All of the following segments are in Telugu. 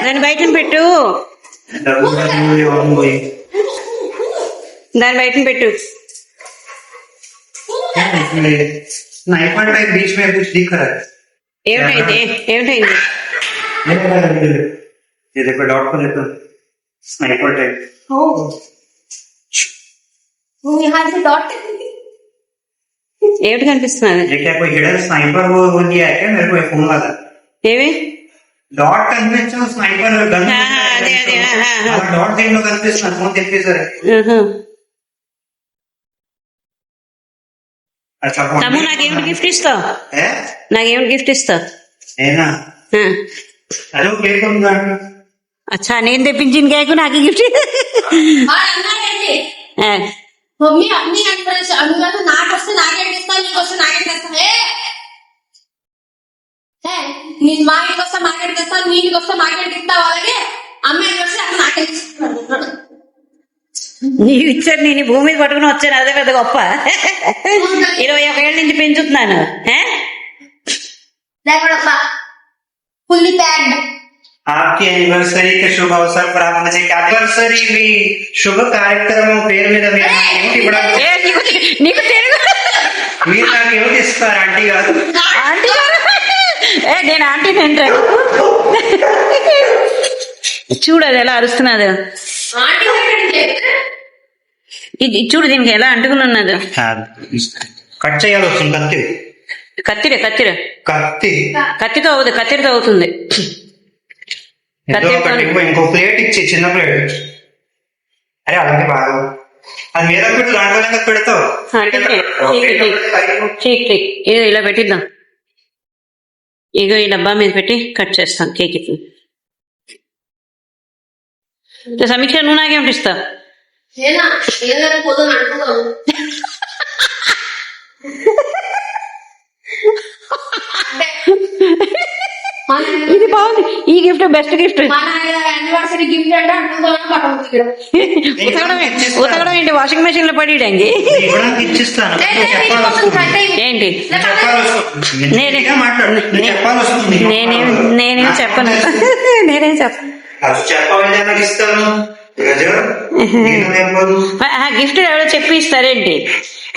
దాన్ని బయటను పెట్టు, దాన్ని బయటను పెట్టు. स्नाइपर टाइप बीच में कुछ दिख रहा है. ఏమిటైంది ఏమిటైంది? ये देखो डॉट को देखो, स्नाइपर टाइप. यहाँ से डॉट ఏమిటి కనిపిస్తున్నది? ये क्या कोई हिडन स्नाइपर वो लिया है क्या? मेरे को फोन वाला ఏవి dot convention sniper gun dot देख लो कन्वेंशन फोन देखिए सर. अच्छा తమ్ము నాకేమిటి గిఫ్ట్ ఇస్తావు? है నాకేమిటి గిఫ్ట్ ఇస్తావు? है ना. हेलो केक कौन गाना. అచ్చా నేను తెప్పించిన కేకు నాకు గిఫ్ట్. మమ్మీ అన్ని అనుకున్నాను, నాకు వస్తే నాకేడిస్తా, నీకు వస్తే నాకేడిస్తా. నేను మా ఇంటికి వస్తే మాకేడిస్తా, నీ ఇంటికి వస్తే మాకేడిస్తా. అలాగే అమ్మాయికి వస్తే అక్కడ నాకేడిస్తాను. నీవు ఇచ్చారు, నేను ఈ భూమి మీద పట్టుకుని వచ్చాను, అదే పెద్ద గొప్ప. 21 ఏళ్ళ నుంచి పెంచుతున్నాను. Fully packed. आपकी एनिवर्सरी के शुभ अवसर पर आप मुझे एनिवर्सरी भी शुभ कार्यक्रमों పేరు మీద నీకు తెలుగు మీరు నాకు ఏమిటి ఇస్తారు? ఆంటీ గారు, ఆంటీ గారు, నేను ఆంటీ తింటా. చూడు అది ఎలా అరుస్తున్నది. ఇది చూడు, దీనికి ఎలా అంటుకుని ఉన్నది. కట్ చేయాలి వస్తుంది కత్తి. కత్తిరే కత్తిరే కత్తి కత్తితో అవుతుంది, కత్తిరితో అవుతుంది. ఇంకో ప్లేట్ ఇచ్చి, చిన్న ప్లేట్. అరే అలాగే బాగా అది మీద పెట్టి దాంట్లో పెడతావు. ఇగో ఇలా పెట్టిద్దాం. ఇగో ఈ డబ్బా మీద పెట్టి కట్ చేస్తాం కేక్. సమీక్ష నువ్వు నాకేమిటి ఇస్తావు? ఇది బాగుంది, ఈ gift best gift. Anniversary gift అంటే ఉతకడం ఏంటి, వాషింగ్ మెషిన్ లో పడేయడానికి ఏంటి? నేనేం చెప్పను, నేనేం చెప్పను. గిఫ్ట్ ఎవడో చెప్పి ఇస్తారేంటి?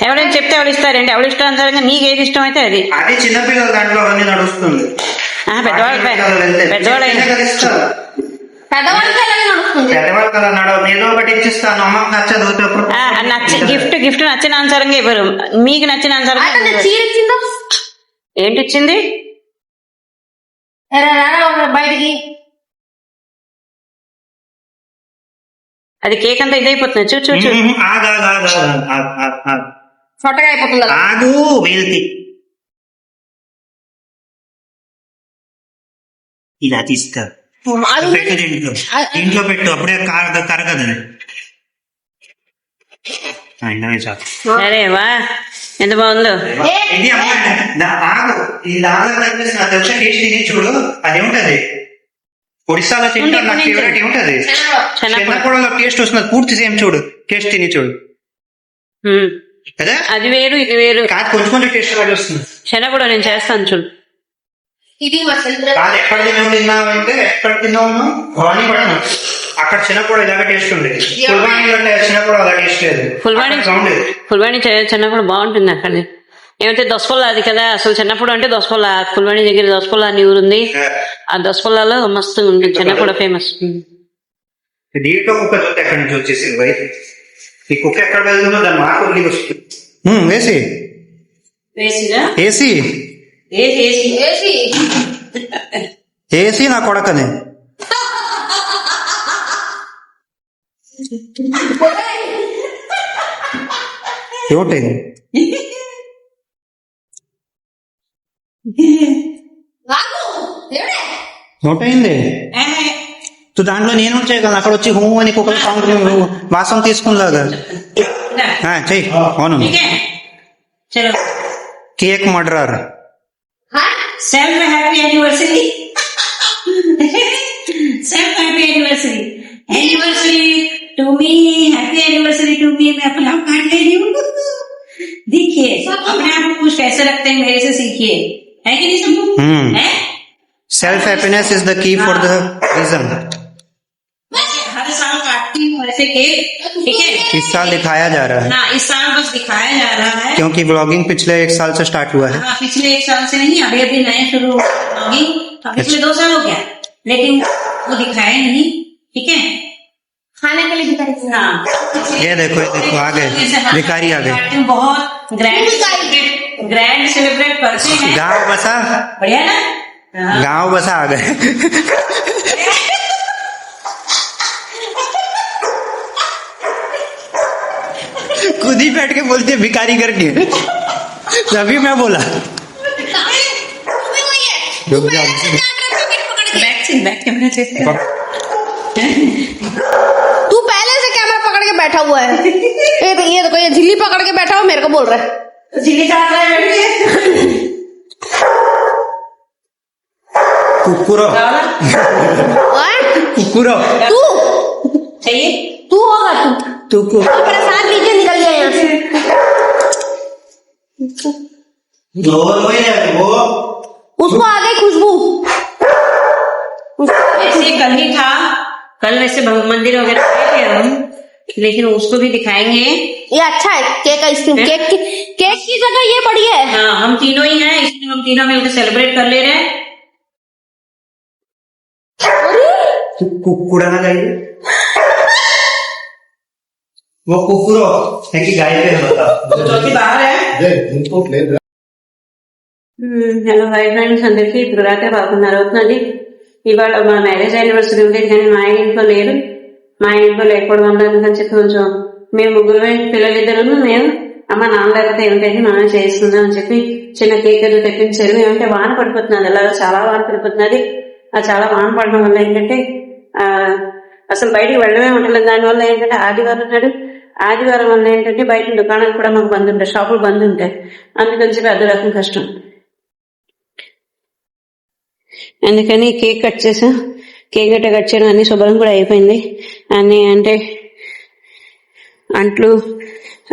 ఎవరైనా చెప్తే ఎవరు ఇస్తారేంటి? ఎవరు ఇష్టానుసారంగా నీకు ఏది ఇష్టం అయితే అది. అది చిన్నపిల్లల దాంట్లో అన్ని నడుస్తుంది. పెద్దవాళ్ళు గిఫ్ట్ నచ్చిన అనుసారంగా ఇవ్వరు, మీకు నచ్చిన అనుసారంగా. ఏంటి ఇచ్చింది? బయటికి అది కేక్ అంతా ఇదైపోతుంది. చూ చూ చూ చొట్టగా అయిపోతుంది. ఆగు వెళ్తే ఇలా తీసుకో, పెట్టు దీంట్లో పెట్టు, అప్పుడే కరగదు. సరే వా, ఎంత బాగుందో. ఇది ఆగు, ఈ దాంట్లో తిని చూడు. అదేముంటది ఒడిశాలో తింటారు, నాకు ఫేవరెట్ ఏముంటది చెన్నపూడలో టేస్ట్ వస్తుంది, పూర్తి సేమ్. చూడు టేస్ట్ తిని చూడు కదా, అది వేరు ఇది వేరు కాదు, కొంచెం కొంచెం టేస్ట్ లాగా వస్తుంది. చెన్నపూడ నేను చేస్తాను చూడు. ఇది కాదు ఎక్కడ తిన్నావంటే, ఎక్కడ తిన్నావు? భవానీపట్నం, అక్కడ చిన్నపూడ ఇలాగ టేస్ట్ ఉండేది. ఫుల్వాణిలో చిన్నపూడ అలా టేస్ట్ లేదు. ఫుల్వాణి చిన్నప్పుడు బాగుంటుంది. అక్కడ ఏమంటే దొసపల్ల అది కదా, అసలు చిన్నప్పుడు అంటే దొసపల్ల. ఫుల్వాణి దగ్గర దొసపల్ల అని ఊరు ఉంది, ఆ దొసపల్లలో మస్తు ఉంటుంది చిన్నప్పుడు ఫేమస్. దీంట్లో కుక్క చూస్తే ఎక్కడి నుంచి వచ్చేసి ఈ కుక్క ఎక్కడ వెళ్తుందో దాని మార్పు వస్తుంది. ఏసీ ఏసీ నా కొడకనే ఏమిటి ఏమిటైంది? దాంట్లో నేను చేయగలను, అక్కడ వచ్చి హూ అని కుక్క వాసం తీసుకునిలాగా చెయ్యి. అవును, cake murderer. Self happy anniversary, self happy anniversary, anniversary to me, happy anniversary to me. मैं अपने आप काट ले रही हूँ. देखिए अपने आप को कुछ कैसे रखते हैं, मेरे से सीखिए, है कि नहीं सबको? Self happiness is the key for the reason. हर साल काटती हूँ ऐसे केक, ठीक है। इस साल दिखाया जा रहा है। हाँ, इस साल बस दिखाया जा रहा है, क्योंकि व्लॉगिंग पिछले 1 साल से स्टार्ट हुआ है। हाँ, पिछले 1 साल से नहीं, अभी अभी नए शुरू होगी, पिछले 2 साल हो गया, लेकिन वो दिखाया नहीं, ठीक है। खाने के लिए दिखाई। हाँ, ये देखो आ गए भिखारी आ गए। बहुत ग्रैंड सेलिब्रेट करते हैं। गांव बसा, बढ़िया ना। हाँ। गांव बसा आ गए। खुद ही बैठ के बोलते हैं भिखारी करके, तभी मैं बोला। बैक कैमरा से तू पहले से कैमरा पकड़ के बैठा हुआ है। ये देखो, ये झिल्ली पकड़ के बैठा हुआ मेरे को बोल रहा है। झिल्ली काट रहा है बैठ के। कुकुरो कुकुरो तू चाहिए तू होगा तू तू प्रसाद नीचे निकल गया यहाँ से। वो उसको आ गई खुशबू। ऐसे कल ही था, कल वैसे मंदिर वगैरह गए थे हम, लेकिन उसको भी दिखाएंगे। ये अच्छा है केक आइसक्रीम। केक की जगह ये बढ़िया है। हाँ, हम तीनों ही हैं, इसलिए हम तीनों मिलकर सेलिब्रेट कर ले रहे हैं। कुकुड़ा ना गाइए, वो कुकुरो है कि गाय पे बता चौथी बाहर है। హలో హాయ్ ఫ్రెండ్స్, అందరికీ ఇప్పుడు రాతే బాగున్నారు అవుతున్నది. ఇవాళ మా మ్యారేజ్ యానివర్సరీ ఉండేది, కానీ మా ఆయన ఇంట్లో లేరు. మా ఆయన ఇంట్లో లేకపోవడం వల్ల అని చెప్పి కొంచెం మేము ముగ్గురు పిల్లలిద్దరు, మేము అమ్మ నాన్న లేకపోతే ఏమిటంటే మనం చేసుకుందాం అని చెప్పి చిన్న కేక్ ఏదో తెప్పించారు. ఏమంటే వాన పడిపోతున్నది, అలాగే చాలా వాన పడిపోతున్నది. ఆ చాలా వాన పడడం వల్ల ఏంటంటే అసలు బయటికి వెళ్ళడమే ఉండలేదు. దానివల్ల ఏంటంటే ఆదివారం వల్ల ఏంటంటే బయట దుకాణాలు కూడా మాకు బంద్ ఉంటాయి, షాపులు బంద్ ఉంటాయి. అందుకని చెప్పి అదో రకం కష్టం. అందుకని కేక్ కట్ చేసాం. కేక్ గట్ట కట్ చేయడం అన్ని శుభ్రం కూడా అయిపోయింది. అన్ని అంటే అంట్లు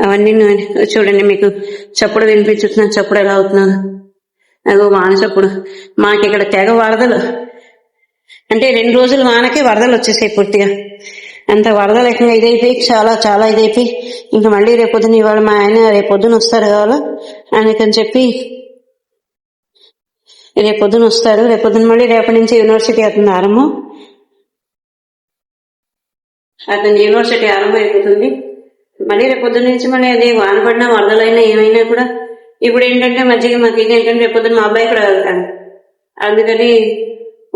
అవన్నీ చూడండి, మీకు చప్పుడు వినిపించుతున్నా, చప్పుడు ఎలా అవుతున్నాను. అదో వాన చప్పుడు. మాకు ఇక్కడ తెగ వరదలు, అంటే 2 రోజులు వానకే వరదలు వచ్చేసాయి పూర్తిగా. అంత వరద లేకుండా ఇదైపోయి చాలా ఇదైపోయి ఇంకా మళ్ళీ రేపొద్దున, ఇవాళ మా ఆయన రేపొద్దున వస్తారు కావాలా అందుకని చెప్పి రేపొద్దున వస్తారు. రేపొద్దున మళ్ళీ రేపటి నుంచి యూనివర్సిటీ అతను ఆరంభం అయిపోతుంది. మళ్ళీ రేపొద్దున నుంచి మళ్ళీ అది వాన పడినా వరదలైనా ఏమైనా కూడా ఇప్పుడు ఏంటంటే మధ్యగా మాకు ఏంటంటే రేపొద్దున మా అబ్బాయి కూడా వెళ్తాను. అందుకని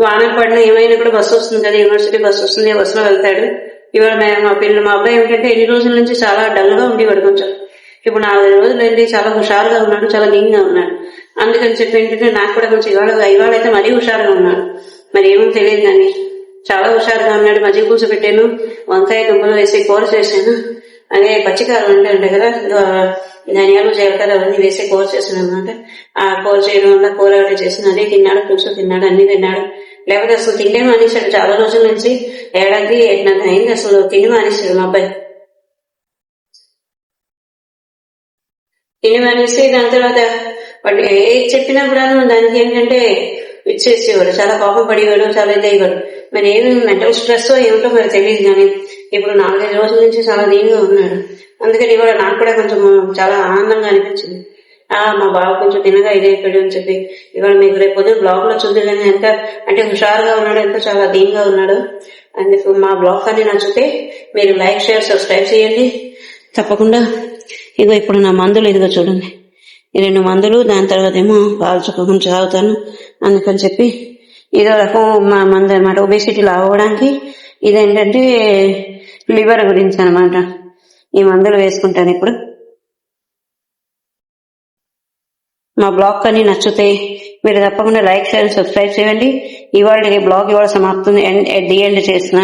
వాన పడినా ఏమైనా కూడా బస్సు వస్తుంది కదా, యూనివర్సిటీ బస్సు వస్తుంది, ఆ బస్సులో వెళ్తాడు. ఇవాళ మా అబ్బాయి ఏమిటంటే ఎన్ని రోజుల నుంచి చాలా డల్ గా ఉండేవాడు, కొంచెం ఇప్పుడు 4 రోజులు వెళ్ళి చాలా హుషారుగా ఉన్నాడు, చాలా దీనిగా ఉన్నాడు. అందుకని చెప్పి ఏంటంటే నాకు కూడా కొంచెం ఇవాళ అయితే మరీ హుషారుగా ఉన్నాడు. మరి ఏమో తెలియదు కానీ చాలా హుషారుగా ఉన్నాడు. మజ్జిగ పూస పెట్టాను, వంకాయ దుంపలు వేసి కూర చేశాను. అదే పచ్చికారం అంటే ఉంటాయి కదా, ధనియాలు జీలకర్ర అవన్నీ వేసి కూర చేశాను అనమాట. ఆ కూర చేయడం వల్ల కూర ఒకటి చేసిన అదే తిన్నాడు, పులుసు తిన్నాడు, అన్ని తిన్నాడు. లేకపోతే అసలు తిండే మానేశాడు. చాలా రోజుల నుంచి, ఏడాది 8 అయింది అసలు తిండి మానేశాడు మా అబ్బాయి. తిండి మానేసి దాని తర్వాత వాడు ఏది చెప్పినా కూడా దానికి ఏంటంటే ఇచ్చేసేవాడు, చాలా కోపం పడేవాడు, చాలా ఇదయ్యేవాడు. మరి ఏమి మెంటల్ స్ట్రెస్ ఏమిటో మరి తెలియదు. కానీ ఇప్పుడు 4-5 రోజుల నుంచి చాలా దీనిగా ఉన్నాడు. అందుకని ఇవాళ నాకు కూడా కొంచెం చాలా ఆనందంగా అనిపించింది. మా బాబు కొంచెం తినగా ఇదైపోయాడు అని చెప్పి. ఇవాళ మీకు రేపు పొద్దున బ్లాగ్ లో చూద్దాం కానీ ఎంత అంటే హుషారుగా ఉన్నాడు, ఎంత చాలా దీనిగా ఉన్నాడు. అందుకు మా బ్లాగ్ అన్ని నచ్చితే మీరు లైక్, షేర్, సబ్స్క్రైబ్ చేయండి తప్పకుండా. ఇగో ఇప్పుడు నా మందులు ఇదిగో చూడండి, ఈ 2 మందులు, దాని తర్వాత ఏమో పాలు కొంచెం తాగుతాను. అందుకని చెప్పి ఇదో రకం మా మందు అనమాట, ఒబేసిటీ లావడానికి. ఇదేంటంటే లివర్ గురించి అనమాట. ఈ మందులు వేసుకుంటాను ఇప్పుడు. మా బ్లాగ్ అన్ని నచ్చితే మీరు తప్పకుండా లైక్, షేర్, సబ్స్క్రైబ్ చేయండి. ఇవాళ ఈ బ్లాగ్ ఇవాళ సమాప్తం, ఎట్ ది ఎండ్ చేసిన